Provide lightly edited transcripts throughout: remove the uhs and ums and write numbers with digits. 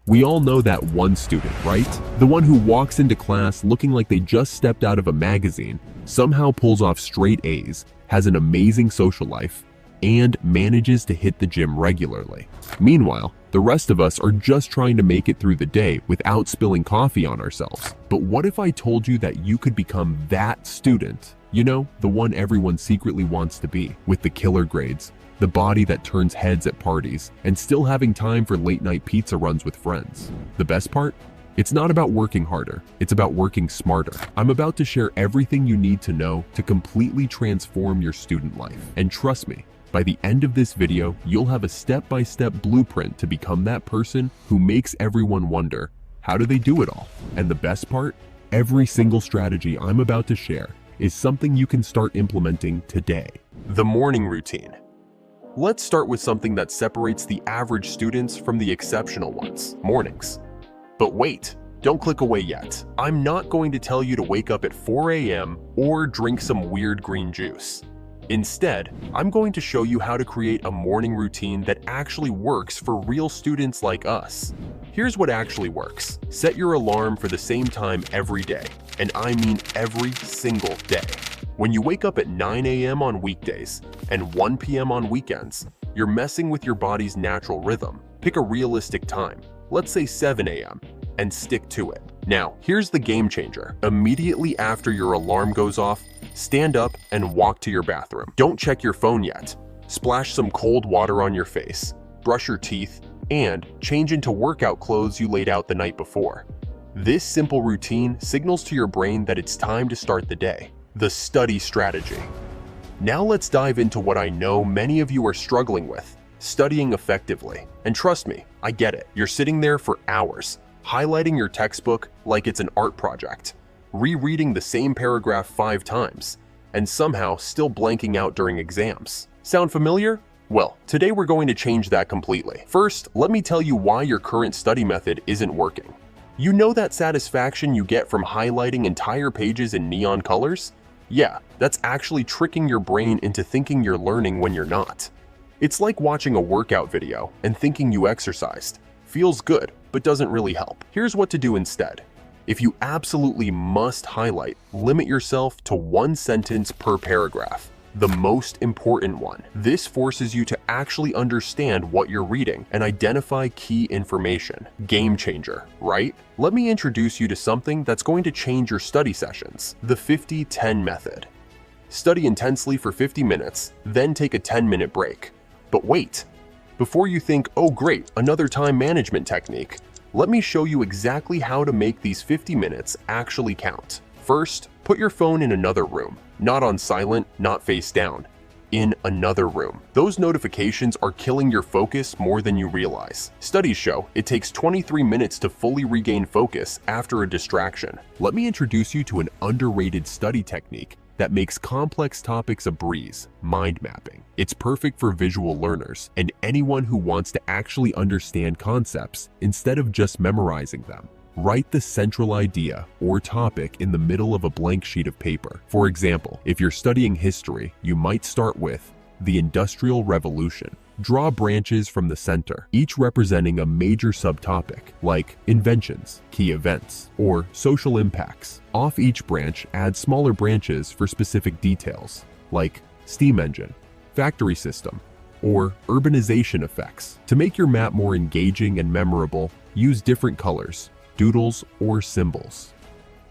We all know that one student, right? The one who walks into class looking like they just stepped out of a magazine, somehow pulls off straight A's, has an amazing social life, and manages to hit the gym regularly. Meanwhile, the rest of us are just trying to make it through the day without spilling coffee on ourselves. But what if I told you that you could become that student? You know, the one everyone secretly wants to be, with the killer grades, the body that turns heads at parties, and still having time for late-night pizza runs with friends. The best part? It's not about working harder, it's about working smarter. I'm about to share everything you need to know to completely transform your student life. And trust me, by the end of this video, you'll have a step-by-step blueprint to become that person who makes everyone wonder, how do they do it all? And the best part? Every single strategy I'm about to share is something you can start implementing today. The morning routine. Let's start with something that separates the average students from the exceptional ones: mornings. But wait, don't click away yet. I'm not going to tell you to wake up at 4 a.m. or drink some weird green juice. Instead, I'm going to show you how to create a morning routine that actually works for real students like us. Here's what actually works. Set your alarm for the same time every day, and I mean every single day. When you wake up at 9 a.m. on weekdays and 1 p.m. on weekends, you're messing with your body's natural rhythm. Pick a realistic time, let's say 7 a.m., and stick to it. Now, here's the game changer. Immediately after your alarm goes off, stand up and walk to your bathroom. Don't check your phone yet. Splash some cold water on your face, brush your teeth, and change into workout clothes you laid out the night before. This simple routine signals to your brain that it's time to start the day. The study strategy. Now let's dive into what I know many of you are struggling with: studying effectively. And trust me, I get it. You're sitting there for hours, highlighting your textbook like it's an art project, rereading the same paragraph 5 times, and somehow still blanking out during exams. Sound familiar? Well, today we're going to change that completely. First, let me tell you why your current study method isn't working. You know that satisfaction you get from highlighting entire pages in neon colors? Yeah, that's actually tricking your brain into thinking you're learning when you're not. It's like watching a workout video and thinking you exercised. Feels good, but doesn't really help. Here's what to do instead. If you absolutely must highlight, limit yourself to 1 sentence per paragraph. The most important one. This forces you to actually understand what you're reading and identify key information. Game changer, right? Let me introduce you to something that's going to change your study sessions. The 50-10 method. Study intensely for 50 minutes, then take a 10-minute break. But wait, before you think, oh great, another time management technique, let me show you exactly how to make these 50 minutes actually count. First, put your phone in another room. Not on silent, not face down. In another room. Those notifications are killing your focus more than you realize. Studies show it takes 23 minutes to fully regain focus after a distraction. Let me introduce you to an underrated study technique that makes complex topics a breeze: mind mapping. It's perfect for visual learners and anyone who wants to actually understand concepts instead of just memorizing them. Write the central idea or topic in the middle of a blank sheet of paper. For example, if you're studying history, you might start with the Industrial Revolution. Draw branches from the center, each representing a major subtopic, like inventions, key events, or social impacts. Off each branch, add smaller branches for specific details, like steam engine, factory system, or urbanization effects. To make your map more engaging and memorable, use different colors, doodles, or symbols.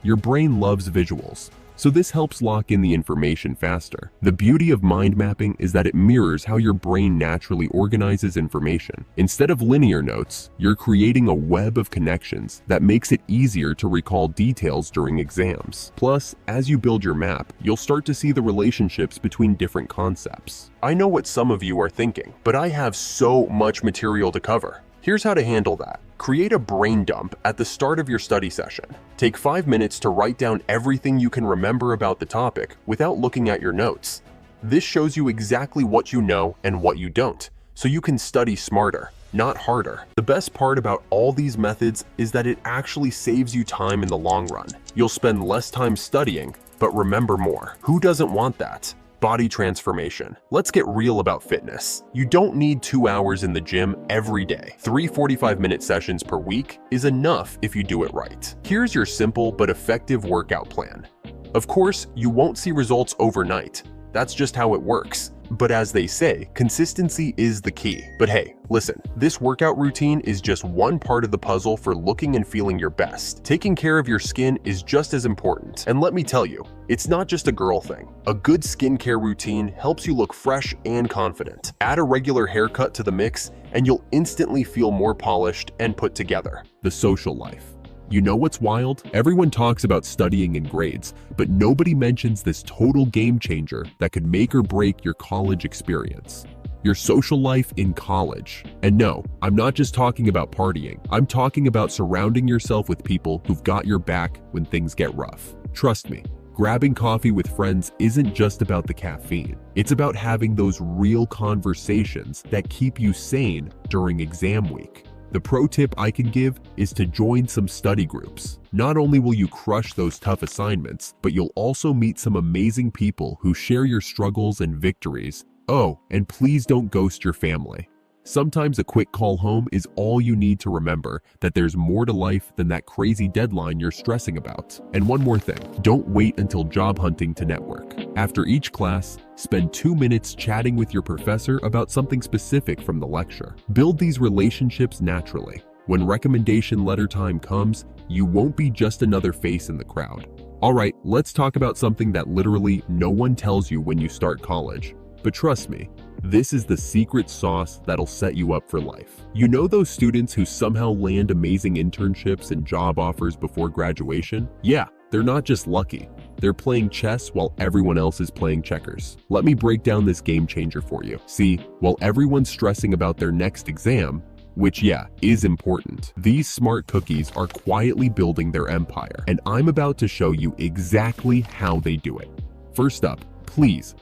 Your brain loves visuals, so this helps lock in the information faster. The beauty of mind mapping is that it mirrors how your brain naturally organizes information. Instead of linear notes, you're creating a web of connections that makes it easier to recall details during exams. Plus, as you build your map, you'll start to see the relationships between different concepts. I know what some of you are thinking, but I have so much material to cover. Here's how to handle that. Create a brain dump at the start of your study session. Take 5 minutes to write down everything you can remember about the topic without looking at your notes. This shows you exactly what you know and what you don't, so you can study smarter, not harder. The best part about all these methods is that it actually saves you time in the long run. You'll spend less time studying, but remember more. Who doesn't want that? Body transformation. Let's get real about fitness. You don't need 2 hours in the gym every day. 3 45-minute sessions per week is enough if you do it right. Here's your simple but effective workout plan. Of course, you won't see results overnight. That's just how it works. But as they say, consistency is the key. But hey, listen, this workout routine is just one part of the puzzle for looking and feeling your best. Taking care of your skin is just as important. And let me tell you, it's not just a girl thing. A good skincare routine helps you look fresh and confident. Add a regular haircut to the mix, and you'll instantly feel more polished and put together. The social life. You know what's wild? Everyone talks about studying and grades, but nobody mentions this total game changer that could make or break your college experience. Your social life in college. And no, I'm not just talking about partying. I'm talking about surrounding yourself with people who've got your back when things get rough. Trust me, grabbing coffee with friends isn't just about the caffeine. It's about having those real conversations that keep you sane during exam week. The pro tip I can give is to join some study groups. Not only will you crush those tough assignments, but you'll also meet some amazing people who share your struggles and victories. Oh, and please don't ghost your family. Sometimes a quick call home is all you need to remember that there's more to life than that crazy deadline you're stressing about. And one more thing, don't wait until job hunting to network. After each class, spend 2 minutes chatting with your professor about something specific from the lecture. Build these relationships naturally. When recommendation letter time comes, you won't be just another face in the crowd. All right, let's talk about something that literally no one tells you when you start college. But trust me, this is the secret sauce that'll set you up for life. You know those students who somehow land amazing internships and job offers before graduation? Yeah, they're not just lucky. They're playing chess while everyone else is playing checkers. Let me break down this game changer for you. See, while everyone's stressing about their next exam, which yeah, is important, these smart cookies are quietly building their empire, and I'm about to show you exactly how they do it. First up, please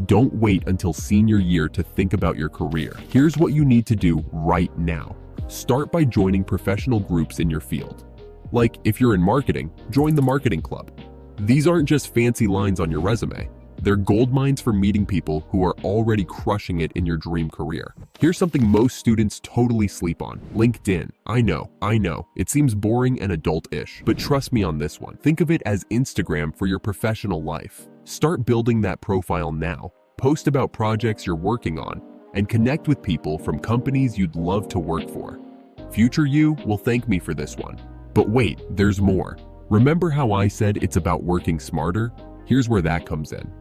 don't wait until senior year to think about your career. Here's what you need to do right now. Start by joining professional groups in your field. Like if you're in marketing, join the marketing club. These aren't just fancy lines on your resume. They're gold mines for meeting people who are already crushing it in your dream career. Here's something most students totally sleep on: LinkedIn. I know, it seems boring and adult-ish, but trust me on this one. Think of it as Instagram for your professional life. Start building that profile now. Post about projects you're working on, and connect with people from companies you'd love to work for. Future you will thank me for this one. But wait, there's more. Remember how I said it's about working smarter? Here's where that comes in.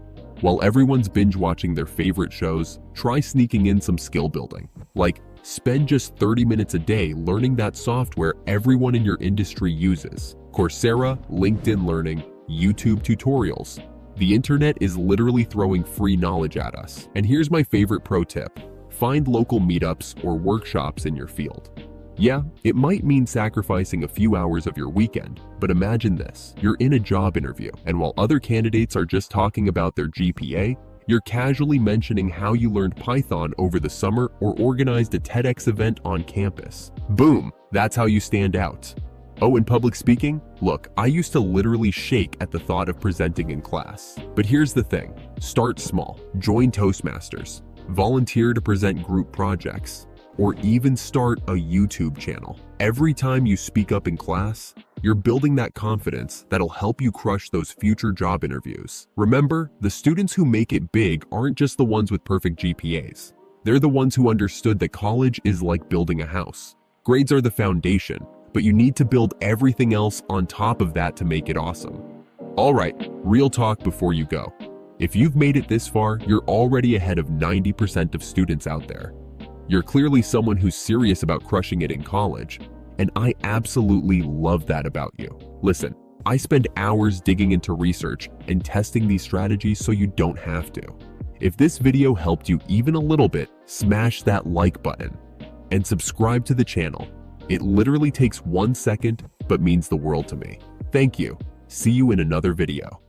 While everyone's binge watching their favorite shows, try sneaking in some skill building. Like, spend just 30 minutes a day learning that software everyone in your industry uses. Coursera, LinkedIn Learning, YouTube tutorials. The internet is literally throwing free knowledge at us. And here's my favorite pro tip. Find local meetups or workshops in your field. Yeah, it might mean sacrificing a few hours of your weekend, but imagine this. You're in a job interview, and while other candidates are just talking about their GPA, you're casually mentioning how you learned Python over the summer or organized a TEDx event on campus. Boom, that's how you stand out. Oh, and public speaking? Look, I used to literally shake at the thought of presenting in class. But here's the thing, start small. Join Toastmasters, volunteer to present group projects, or even start a YouTube channel. Every time you speak up in class, you're building that confidence that'll help you crush those future job interviews. Remember, the students who make it big aren't just the ones with perfect GPAs. They're the ones who understood that college is like building a house. Grades are the foundation, but you need to build everything else on top of that to make it awesome. All right, real talk before you go. If you've made it this far, you're already ahead of 90% of students out there. You're clearly someone who's serious about crushing it in college, and I absolutely love that about you. Listen, I spend hours digging into research and testing these strategies so you don't have to. If this video helped you even a little bit, smash that like button and subscribe to the channel. It literally takes 1 second, but means the world to me. Thank you. See you in another video.